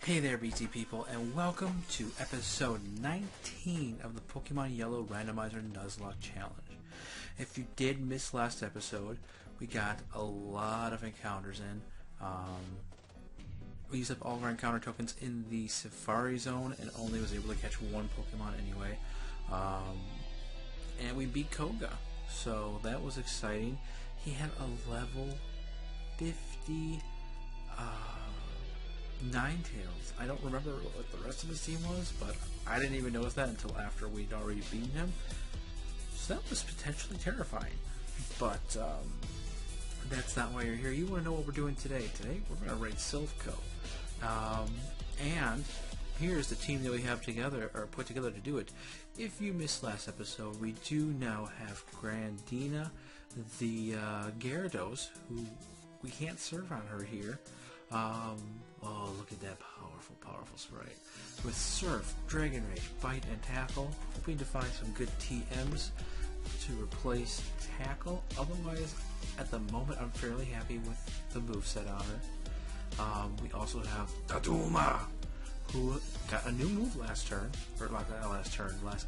Hey there, BT people, and welcome to episode 19 of the Pokemon Yellow Randomizer Nuzlocke Challenge. If you did miss last episode, we got a lot of encounters in. We used up all of our encounter tokens in the Safari Zone and only was able to catch one Pokemon anyway. And we beat Koga, so that was exciting. He had a level 50 Ninetales. I don't remember what the rest of his team was, but I didn't even notice that until after we'd already beaten him. So that was potentially terrifying. But that's not why you're here. You want to know what we're doing today. Today we're going to raid Silph Co. And here's the team that we have together, or put together to do it. If you missed last episode, we do now have Grandina, the Gyarados, who we can't serve on her here. Oh, look at that powerful sprite. With Surf, Dragon Rage, Bite, and Tackle, hoping to find some good TMs to replace Tackle. Otherwise, at the moment, I'm fairly happy with the moveset on her. We also have Daduma, who got a new move last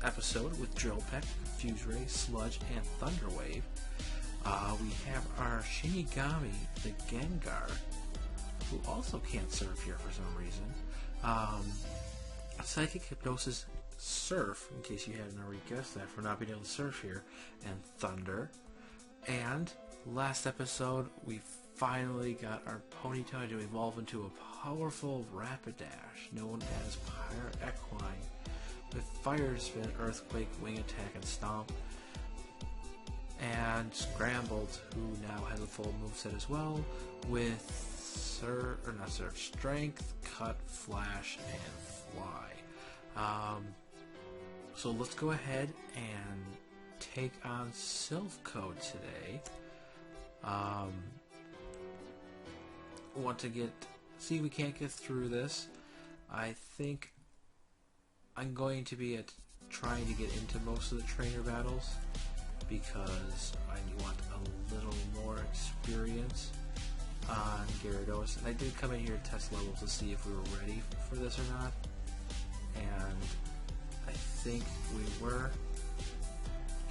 episode with Drill Peck, Fuse Ray, Sludge, and Thunder Wave. We have our Shinigami, the Gengar, who also can't serve here for some reason. Psychic, Hypnosis, Surf, in case you hadn't already guessed that, for not being able to surf here, and Thunder. And last episode, we finally got our Ponyta to evolve into a powerful Rapidash, known as Pirate Equine, with Fire Spin, Earthquake, Wing Attack, and Stomp. And Scrambled, who now has a full moveset as well, with Strength, Cut, Flash, and Fly. So let's go ahead and take on Silph Co today. We can't get through this. I think I'm going to be trying to get into most of the trainer battles because I want a little more experience on Gyarados, and I did come in here to test levels to see if we were ready for this or not, and I think we were.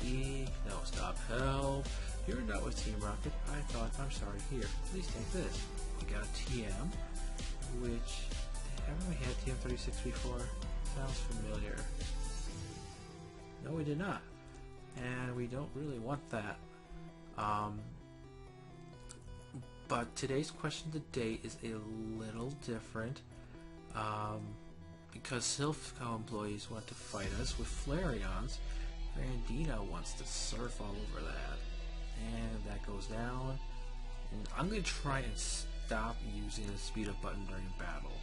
No, stop, help! You're not with Team Rocket. I'm sorry, here, please take this. We got a TM, which, haven't we had TM36 before? Sounds familiar. No, we did not, and we don't really want that. But today's question of the day is a little different, because Silph Co employees want to fight us with Flareons. Grandina wants to surf all over that, and that goes down. And I'm going to try and stop using the speed up button during battle,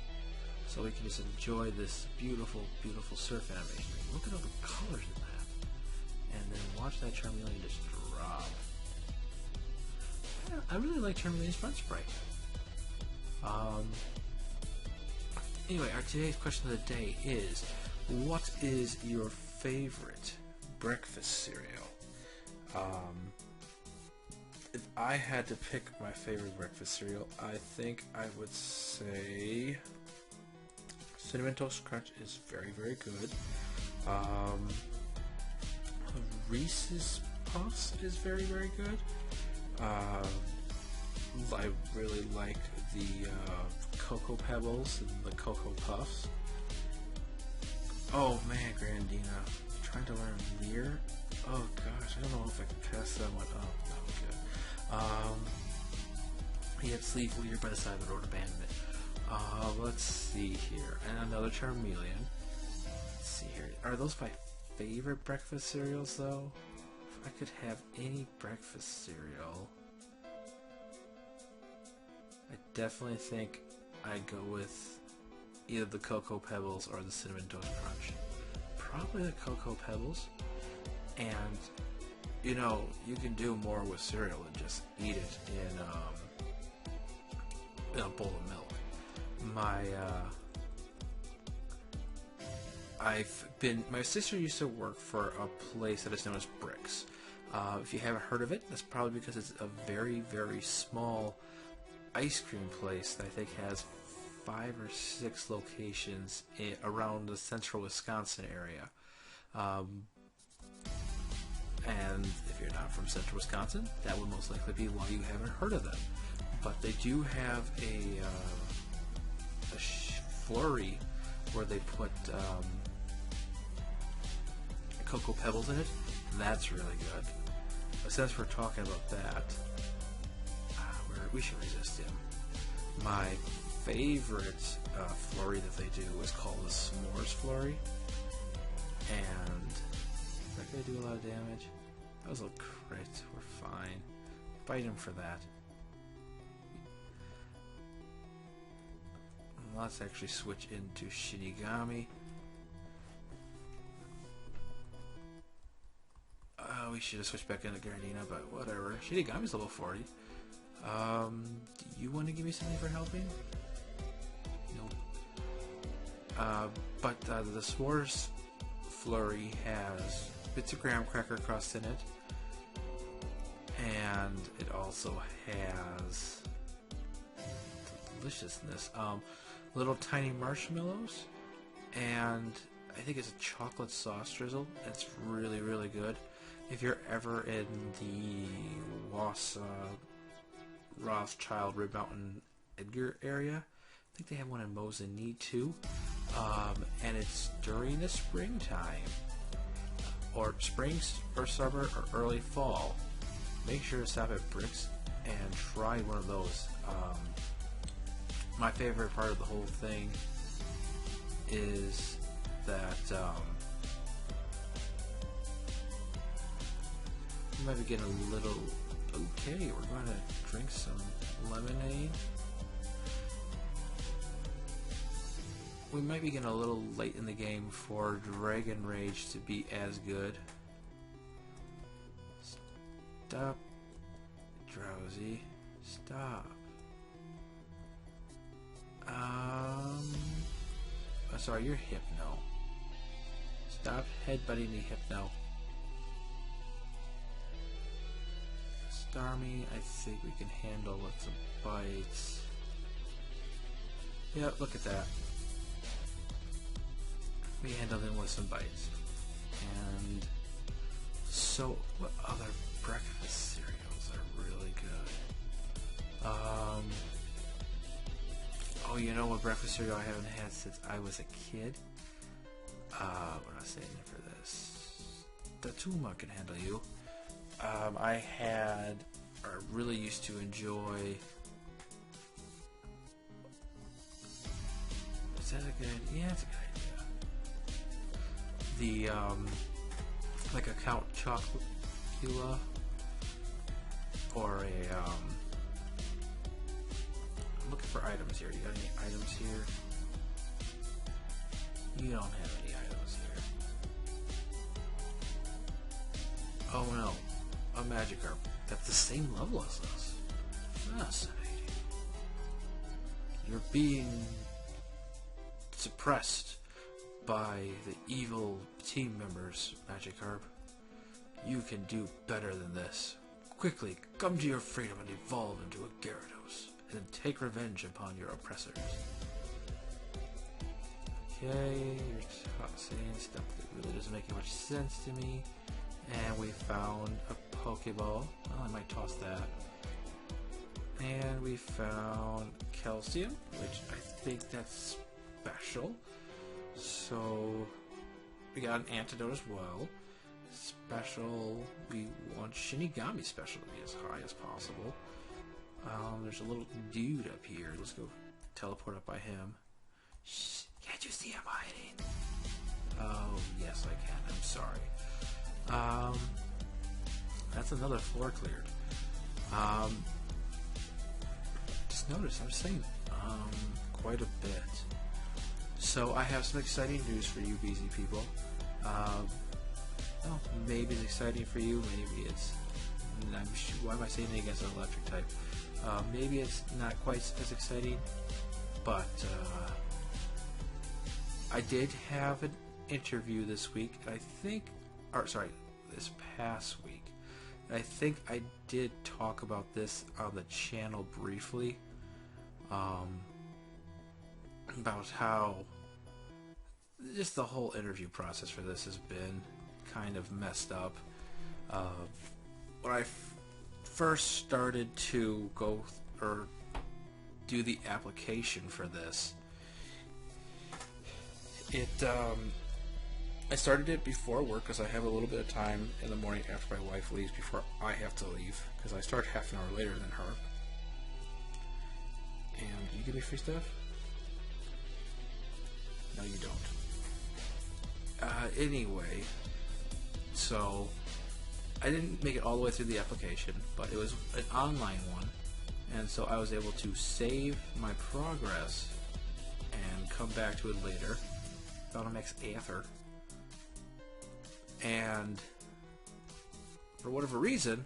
so we can just enjoy this beautiful surf animation. Look at all the colors in that, and then watch that Charmeleon just drop. I really like Charmeleon's front sprite. Anyway, today's question of the day is, what is your favorite breakfast cereal? If I had to pick my favorite breakfast cereal, I think I would say Cinnamon Toast Crunch is very, very good. Reese's Puffs is very, very good. I really like the Cocoa Pebbles and the Cocoa Puffs. Oh man, Grandina, trying to learn Leer? Oh gosh, I don't know if I can pass that one up. Oh, good. He had Sleeve Leer by the side of the road abandonment. Let's see here. And another Charmeleon. Let's see here. Are those my favorite breakfast cereals though? If I could have any breakfast cereal, I definitely think I'd go with either the Cocoa Pebbles or the Cinnamon Toast Crunch. Probably the Cocoa Pebbles. And, you know, you can do more with cereal than just eat it in a bowl of milk. My sister used to work for a place that is known as Bricks. If you haven't heard of it, that's probably because it's a very, very small ice cream place that I think has 5 or 6 locations around the central Wisconsin area. And if you're not from central Wisconsin, that would most likely be why you haven't heard of them. But they do have a flurry where they put cocoa pebbles in it. That's really good. But since we're talking about that, we should resist him. My favorite flurry that they do is called the S'mores Flurry. And is that going to do a lot of damage? That was a crit. We're fine. Fight him for that. Let's actually switch into Shinigami. We should have switched back into Gardena, but whatever. Shinigami's level 40. Do you want to give me something for helping? Nope. But the S'mores Flurry has bits of graham cracker crust in it, and it also has deliciousness. Little tiny marshmallows, and I think it's a chocolate sauce drizzle. It's really, really good. If you're ever in the Wausau, Rothschild, Red Mountain, Edgar area, I think they have one in Mosinee too. And it's during the springtime, or spring, or summer, or early fall. Make sure to stop at Bricks and try one of those. My favorite part of the whole thing is that you might be getting a little... Okay, we're going to drink some lemonade. We might be getting a little late in the game for Dragon Rage to be as good. Stop. Drowsy. Stop. Oh, sorry, you're Hypno. Stop headbutting me, Hypno. Starmie, I think we can handle with some bites. Yep, look at that. We handled him with some bites. And so, what other breakfast cereals are really good? Oh, you know what breakfast cereal I haven't had since I was a kid? What am I saying for this? The Tuma can handle you. I had, or really used to enjoy. Is that a good idea? Yeah, it's a good idea. The, like a Count Chocula, or a, I'm looking for items here. You got any items here? You don't have any items here. Oh no. A Magikarp. That's the same level as us. Fascinating. You're being suppressed by the evil team members, Magikarp. You can do better than this. Quickly, come to your freedom and evolve into a Gyarados, and then take revenge upon your oppressors. Okay, you're saying stuff that really doesn't make much sense to me. And we found a Pokeball. Well, I might toss that. And we found Calcium, which I think that's special. So we got an antidote as well. Special. We want Shinigami special to be as high as possible. There's a little dude up here. Let's go teleport up by him. Shh, can't you see him hiding? Oh, yes I can. I'm sorry. That's another floor cleared. Just noticed, I'm saying, quite a bit. So I have some exciting news for you, BZ people. Well, maybe it's exciting for you, maybe it's... why am I saying it against an electric type? Maybe it's not quite as exciting, but I did have an interview this week, I think... this past week. I think I did talk about this on the channel briefly. about how just the whole interview process for this has been kind of messed up. When I first started to go or do the application for this, I started it before work because I have a little bit of time in the morning after my wife leaves before I have to leave, because I start half an hour later than her. And do you give me free stuff? No, you don't. Anyway, so I didn't make it all the way through the application, but it was an online one, and so I was able to save my progress and come back to it later. Found a max Aether, and for whatever reason,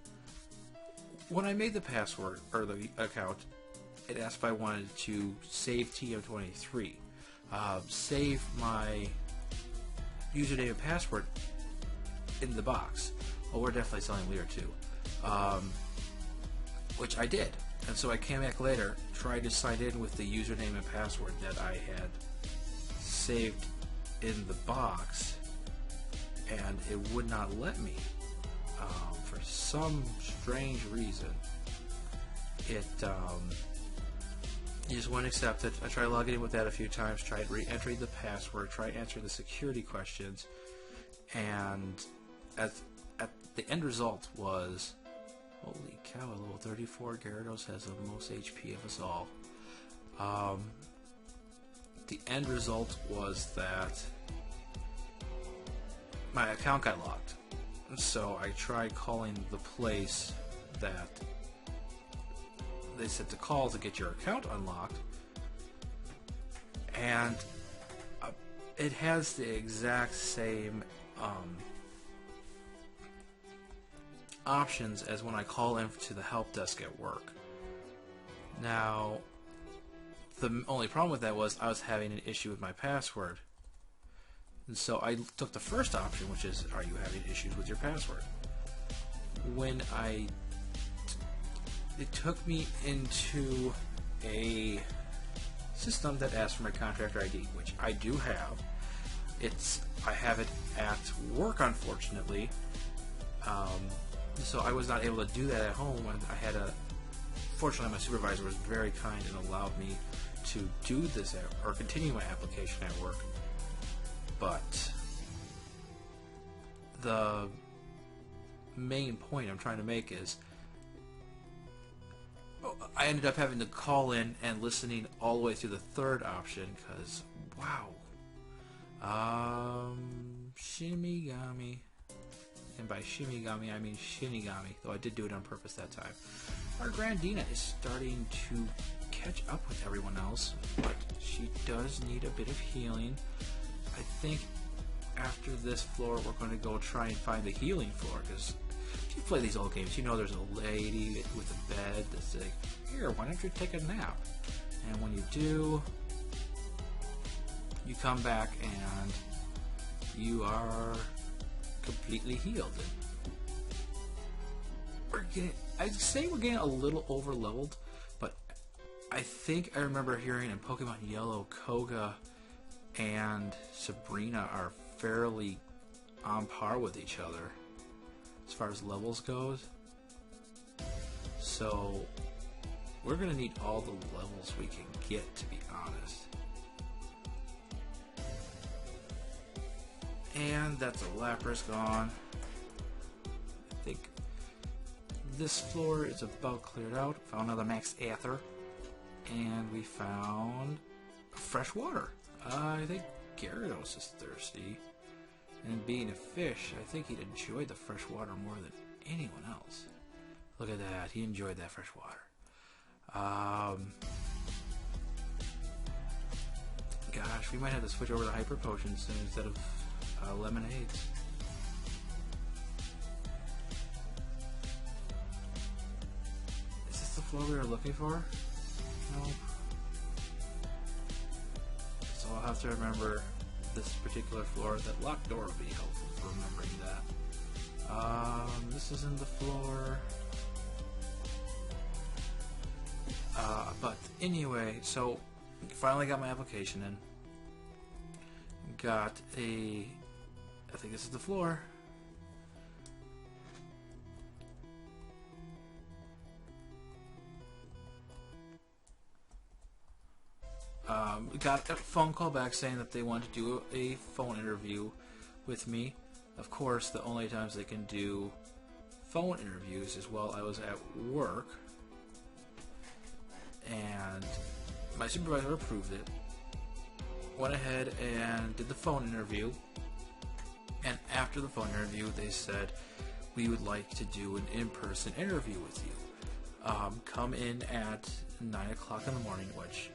when I made the password or the account, it asked if I wanted to save TM23, save my username and password in the box. Well, we're definitely selling Lear too, which I did. And so I came back later, tried to sign in with the username and password that I had saved in the box, and it would not let me. For some strange reason, it just wouldn't accept it. I tried logging in with that a few times, tried re-entering the password, tried answering the security questions, and at the end result was, holy cow, a level 34 Gyarados has the most HP of us all. The end result was that my account got locked. So I tried calling the place that they said to call to get your account unlocked, and it has the exact same options as when I call in to the help desk at work. Now, the only problem with that was I was having an issue with my password. And so I took the first option, which is, are you having issues with your password? When it took me into a system that asked for my contractor ID, which I do have. I have it at work, unfortunately. So I was not able to do that at home. Fortunately, my supervisor was very kind and allowed me to do this or continue my application at work. But the main point I'm trying to make is I ended up having to call in and listening all the way through the third option because, wow. Shimigami. And by Shimigami, I mean Shinigami, though I did do it on purpose that time. Our Grandina is starting to catch up with everyone else, but she does need a bit of healing. I think after this floor, we're going to go try and find the healing floor, because if you play these old games, you know there's a lady with a bed that's like, here, why don't you take a nap? And when you do, you come back and you are completely healed. I'd say we're getting a little over leveled, but I think I remember hearing in Pokemon Yellow, Koga and Sabrina are fairly on par with each other as far as levels goes. So we're going to need all the levels we can get, to be honest. And that's a Lapras gone. I think this floor is about cleared out. Found another max Aether. And we found fresh water. I think Gyarados is thirsty. And being a fish, I think he'd enjoy the fresh water more than anyone else. Look at that. He enjoyed that fresh water. Gosh, we might have to switch over to Hyper Potions instead of lemonades. Is this the floor we were looking for? No. So I'll have to remember this particular floor. That locked door will be helpful for remembering that. This isn't the floor. But anyway, so finally got my application in. Got a... I think this is the floor. Got a phone call back saying that they wanted to do a phone interview with me. Of course, the only times they can do phone interviews is while I was at work. And my supervisor approved it. Went ahead and did the phone interview. And after the phone interview, they said, we would like to do an in-person interview with you. Come in at 9 o'clock in the morning, which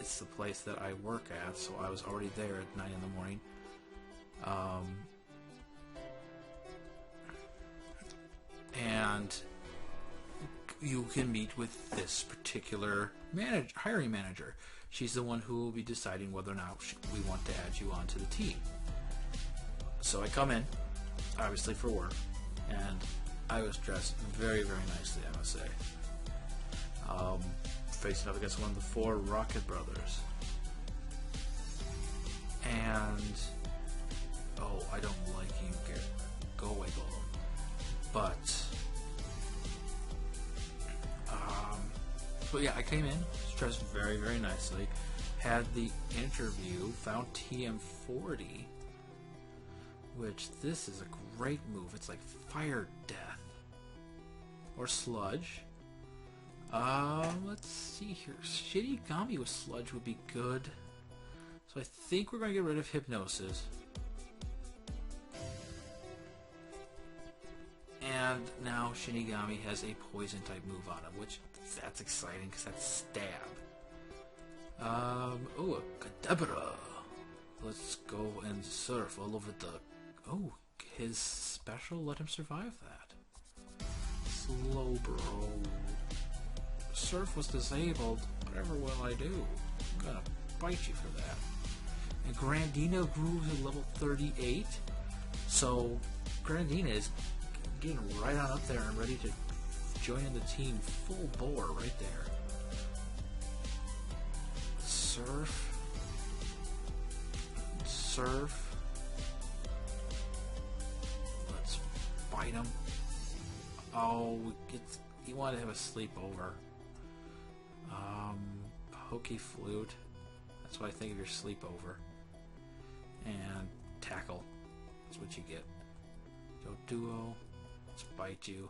it's the place that I work at, so I was already there at 9 in the morning. And you can meet with this particular hiring manager. She's the one who will be deciding whether or not we want to add you onto the team. So I come in, obviously for work, and I was dressed very, very nicely, I must say. Facing up against one of the 4 Rocket Brothers. And... oh, I don't like you, Garrett. Go away, Golem. But yeah, I came in, dressed very, very nicely, had the interview, found TM40, which this is a great move. It's like fire death or sludge. Let's see here. Shinigami with sludge would be good. So I think we're going to get rid of hypnosis. And now Shinigami has a poison type move on him, which that's exciting because that's stab. Oh, a Kadabra. Let's go and surf all over the... oh, his special let him survive that. Slow bro. Surf was disabled. Whatever will I do? I'm gonna bite you for that. And Grandina grew to level 38. So Grandina is getting right on up there and ready to join in the team full bore right there. Surf. Let's bite him. Oh, you want to have a sleepover. Hokey Flute. That's what I think of your sleepover. And Tackle. That's what you get. Go Duo. Let's bite you.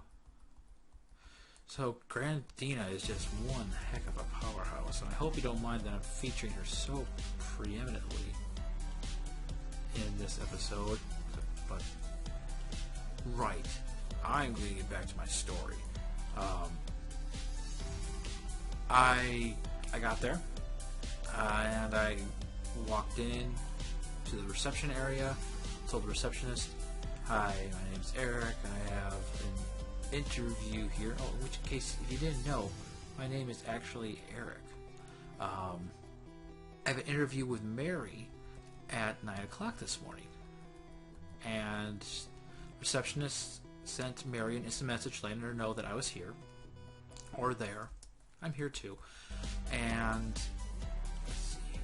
So Grandina is just one heck of a powerhouse, and I hope you don't mind that I'm featuring her so preeminently in this episode. But right, I'm going to get back to my story. I got there, and I walked in to the reception area, told the receptionist, "Hi, my name's Eric, I have an interview here." Oh, in which case, if you didn't know, my name is actually Eric. I have an interview with Mary at 9 o'clock this morning. And receptionist sent Mary an instant message letting her know that I was here. Or there. I'm here too. And let's see here.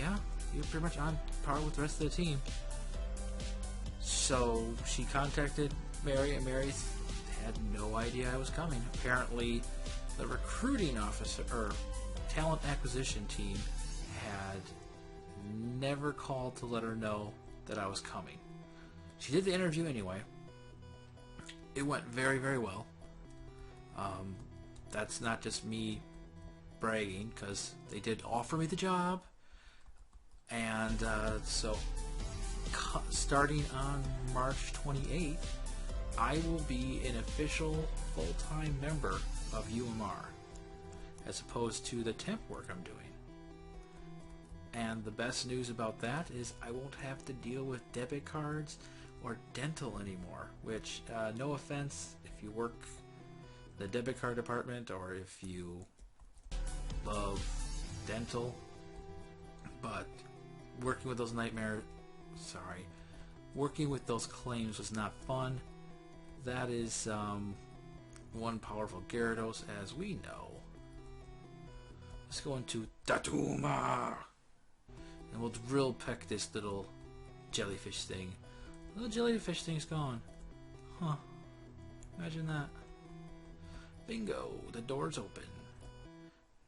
Yeah, you're pretty much on par with the rest of the team. So she contacted Mary, and Mary had no idea I was coming. Apparently, the recruiting officer or talent acquisition team had never called to let her know that I was coming. She did the interview anyway. It went very, very well. That's not just me bragging, because they did offer me the job. And so starting on March 28th, I will be an official full-time member of UMR, as opposed to the temp work I'm doing. And the best news about that is I won't have to deal with debit cards or dental anymore, which, no offense if you work the debit card department or if you love dental, but working with those working with those claims was not fun. That is one powerful Gyarados, as we know. Let's go into Tatuma, and we'll drill peck this little jellyfish thing. The little jellyfish thing's gone. Huh. Imagine that. Bingo, the door's open.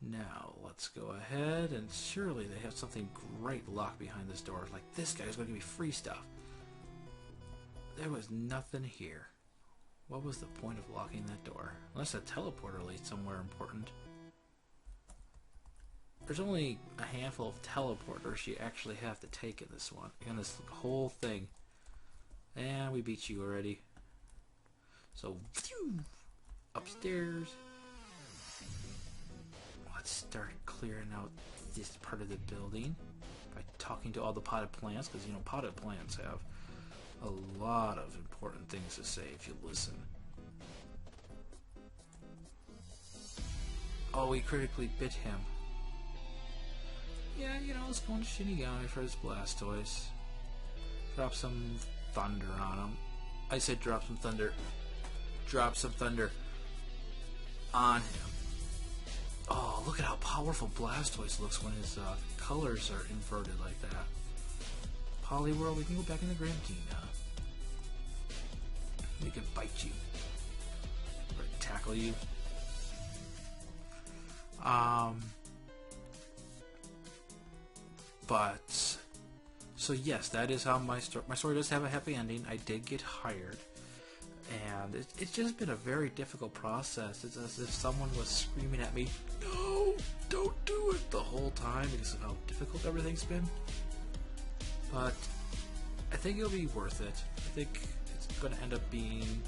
Now, let's go ahead, and surely they have something great locked behind this door. Like, this guy's going to give me free stuff. There was nothing here. What was the point of locking that door? Unless a teleporter leads somewhere important. There's only a handful of teleporters you actually have to take in this one. In this whole thing. And we beat you already. So, phew, upstairs. Let's start clearing out this part of the building by talking to all the potted plants, because you know potted plants have a lot of important things to say if you listen. Oh, we critically bit him. Yeah, you know, let's go into Shinigami for his Blastoise. Drop some thunder on him. I said drop some thunder. Drop some thunder on him. Oh, look at how powerful Blastoise looks when his colors are inverted like that. Poliwhirl, we can go back into Grandina. We can bite you. Or tackle you. But so yes, that is how my story does have a happy ending. I did get hired, and it's just been a very difficult process. It's as if someone was screaming at me, "No, don't do it," the whole time because of how difficult everything's been. But I think it'll be worth it. I think it's going to end up being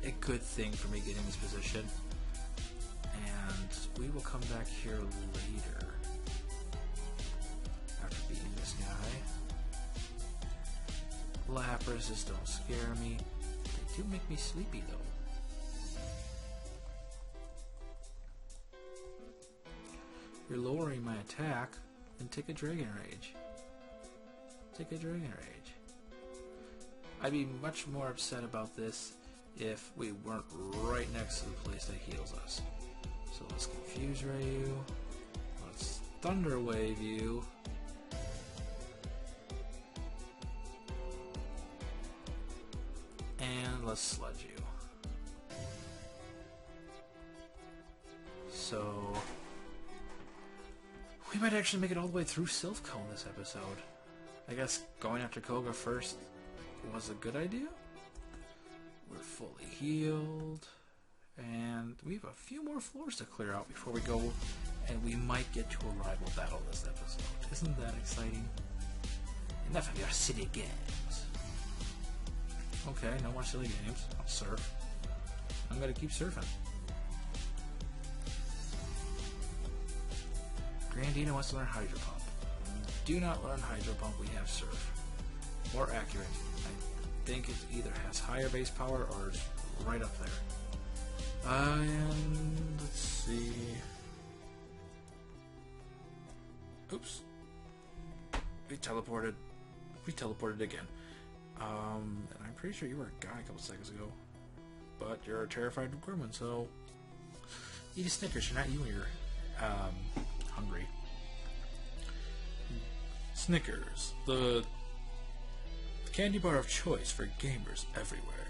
a good thing for me getting this position. And we will come back here later after beating this guy. Laprases don't scare me. They do make me sleepy though. You're lowering my attack, then take a Dragon Rage. Take a Dragon Rage. I'd be much more upset about this if we weren't right next to the place that heals us. So let's Confuse Ray you. Let's Thunder Wave you. And let's Sludge you. So we might actually make it all the way through Silph Co in this episode. I guess going after Koga first was a good idea. We're fully healed. And we have a few more floors to clear out before we go, and we might get to a rival battle this episode. Isn't that exciting? Enough of your silly games. Okay, no more silly games. I'll surf. I'm gonna keep surfing. Grandina wants to learn Hydro Pump. Do not learn Hydro Pump, we have Surf. More accurate, I think it either has higher base power or is right up there. And let's see. Oops. We teleported again. And I'm pretty sure you were a guy a couple seconds ago. But you're a terrified Gorman, so eat a Snickers. You're not you when you're hungry. Snickers, the candy bar of choice for gamers everywhere.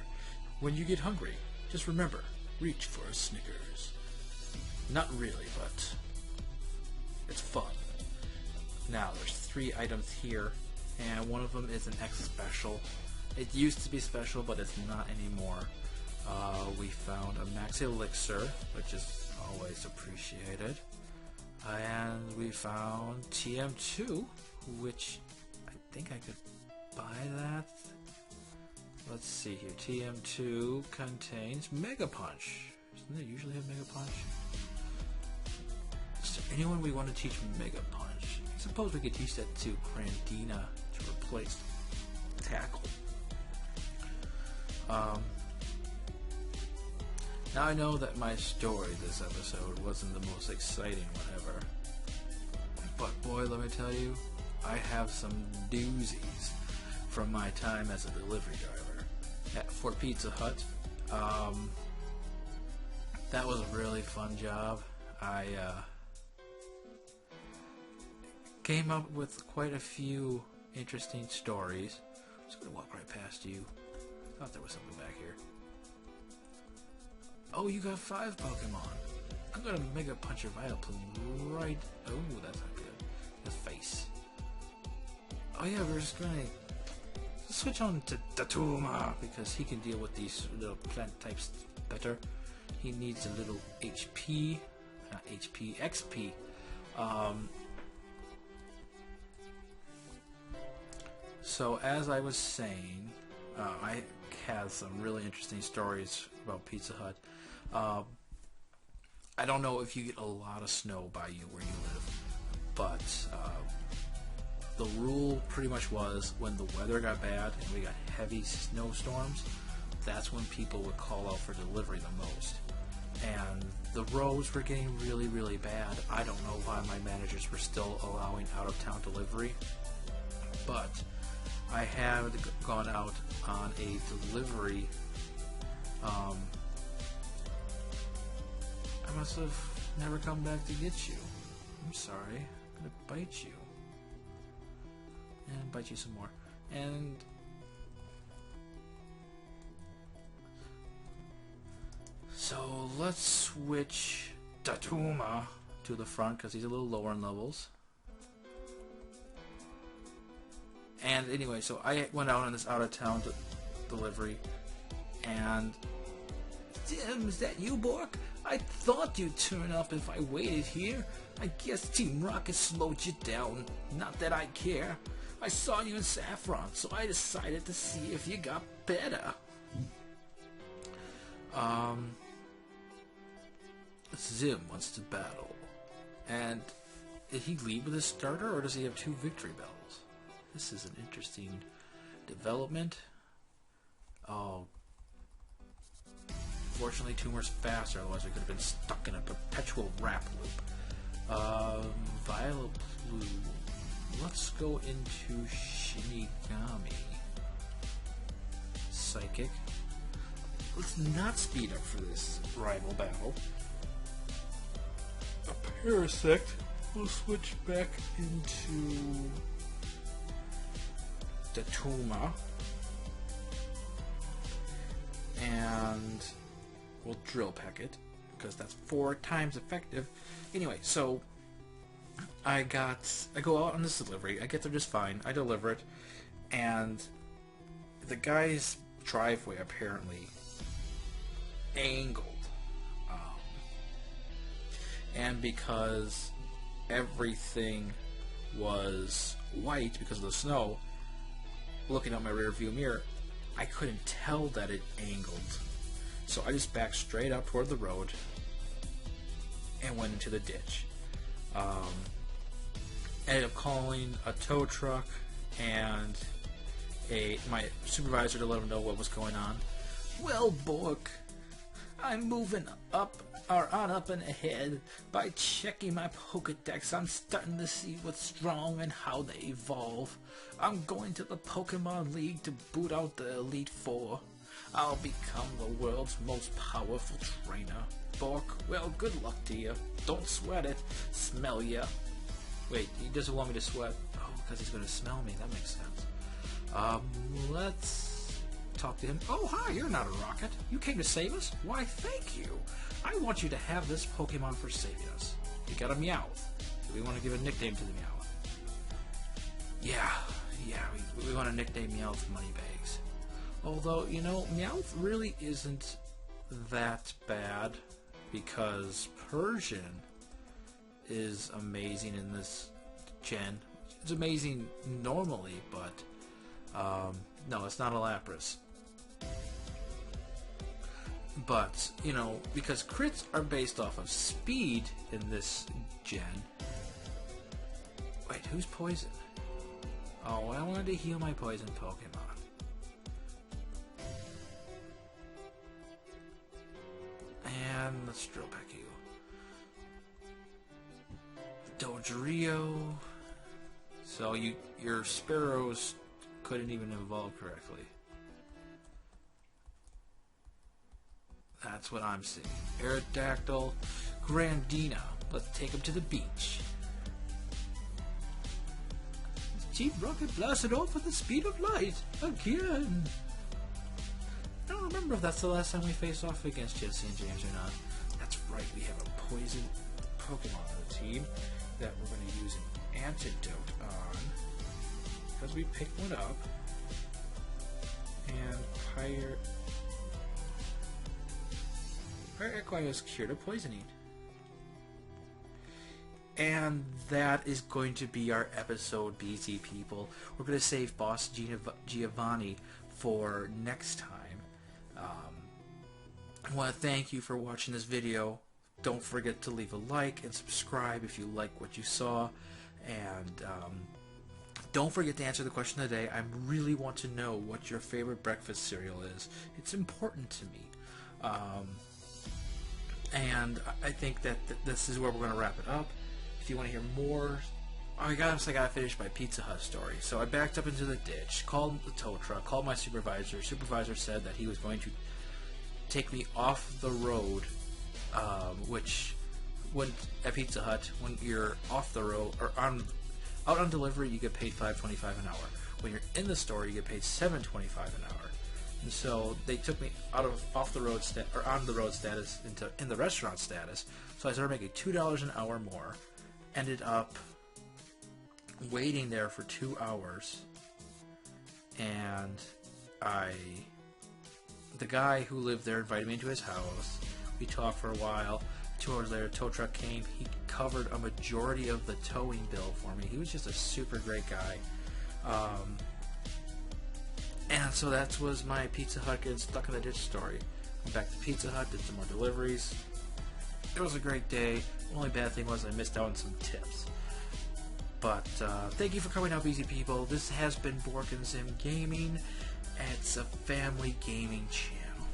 When you get hungry, just remember, reach for a Snickers. Not really, but it's fun. Now, there's 3 items here, and one of them is an X special. It used to be special, but it's not anymore. We found a Max Elixir, which is always appreciated. And we found TM2, which I think I could buy that. Let's see here. TM2 contains Mega Punch. Doesn't it usually have Mega Punch? Is there anyone we want to teach Mega Punch? I suppose we could teach that to Grandina to replace Tackle. Now I know that my story this episode wasn't the most exciting one ever. But boy, let me tell you, I have some doozies from my time as a delivery driver for Pizza Hut. That was a really fun job. I came up with quite a few interesting stories. I'm just gonna walk right past you. Thought there was something back here. Oh, you got 5 Pokemon. I'm gonna Mega Punch your Vileplume right. Oh, that's not good. The face. Oh yeah, we're just gonna switch on to Datuma because he can deal with these little plant types better. He needs a little HP, not HP, XP. So as I was saying, I have some really interesting stories about Pizza Hut. I don't know if you get a lot of snow by you where you live, but the rule pretty much was when the weather got bad and we got heavy snowstorms, that's when people would call out for delivery the most. And the roads were getting really, really bad. I don't know why my managers were still allowing out-of-town delivery, but I had gone out on a delivery. I must have never come back to get you. I'm sorry. I'm gonna bite you. And bite you some more. And so let's switch Datuma to the front because he's a little lower in levels. And anyway, so I went out on this out-of-town delivery, and Tim, is that you, Bork? I thought you'd turn up if I waited here. I guess Team Rocket slowed you down. Not that I care. I saw you in Saffron, so I decided to see if you got better. Zim wants to battle. And did he lead with his starter, or does he have 2 victory bells? This is an interesting development. Oh. Fortunately, Tumor's faster, otherwise we could have been stuck in a perpetual rap loop. Vileplume. Let's go into Shinigami. Psychic. Let's not speed up for this rival battle. A Parasect. We'll switch back into Datuma. And we'll drill pack it because that's 4 times effective. Anyway, so I go out on this delivery. I get there just fine. I deliver it, and the guy's driveway apparently angled, and because everything was white because of the snow, looking at my rear view mirror, I couldn't tell that it angled. So I just backed straight up toward the road and went into the ditch. Ended up calling a tow truck and my supervisor to let him know what was going on. Well, Bork, I'm moving up and ahead. By checking my Pokedex, I'm starting to see what's strong and how they evolve. I'm going to the Pokemon League to boot out the Elite Four. I'll become the world's most powerful trainer. Bork, well, good luck to you. Don't sweat it. Smell ya. Wait, he doesn't want me to sweat. Oh, because he's going to smell me. That makes sense. Let's talk to him. Oh, hi, you're not a rocket. You came to save us? Why, thank you. I want you to have this Pokemon for saving us. You got a Meowth. Do we want to give a nickname to the Meowth? Yeah, we want to nickname Meowth Moneybags. Although, you know, Meowth really isn't that bad because Persian is amazing in this gen. It's amazing normally, but no, it's not a Lapras. But, you know, because crits are based off of speed in this gen. Wait, who's poison? Oh, I wanted to heal my poison Pokemon. And let's drill back you. Dodrio. So your Sparrows couldn't even evolve correctly. That's what I'm seeing. Aerodactyl, Grandina. Let's take him to the beach. Team Rocket blasted off at the speed of light again. I don't remember if that's the last time we faced off against Jesse and James or not. That's right, we have a poison Pokemon on the team that we're going to use an antidote on because we picked one up. And Pirate Equi is cured of poisoning. And that is going to be our episode, BZ people. We're going to save Boss Giovanni for next time. I want to thank you for watching this video. Don't forget to leave a like and subscribe if you like what you saw. And don't forget to answer the question of the day. I really want to know what your favorite breakfast cereal is. It's important to me. And I think that this is where we're going to wrap it up. If you want to hear more, I gotta finish my Pizza Hut story. So I backed up into the ditch, called the tow truck, called my supervisor. Supervisor said that he was going to take me off the road, which when at Pizza Hut, when you're off the road or out on delivery, you get paid $5.25 an hour. When you're in the store, you get paid $7.25 an hour. And so they took me out of on the road status into in the restaurant status. So I started making $2 an hour more. Ended up waiting there for 2 hours, and the guy who lived there invited me into his house. We talked for a while. 2 hours later, a tow truck came. He covered a majority of the towing bill for me. He was just a super great guy. And so that was my Pizza Hut getting stuck in the ditch story. Went back to Pizza Hut, did some more deliveries. It was a great day. The only bad thing was I missed out on some tips. But thank you for coming out, BZ people. This has been Bork and Zim Gaming. It's a family gaming channel.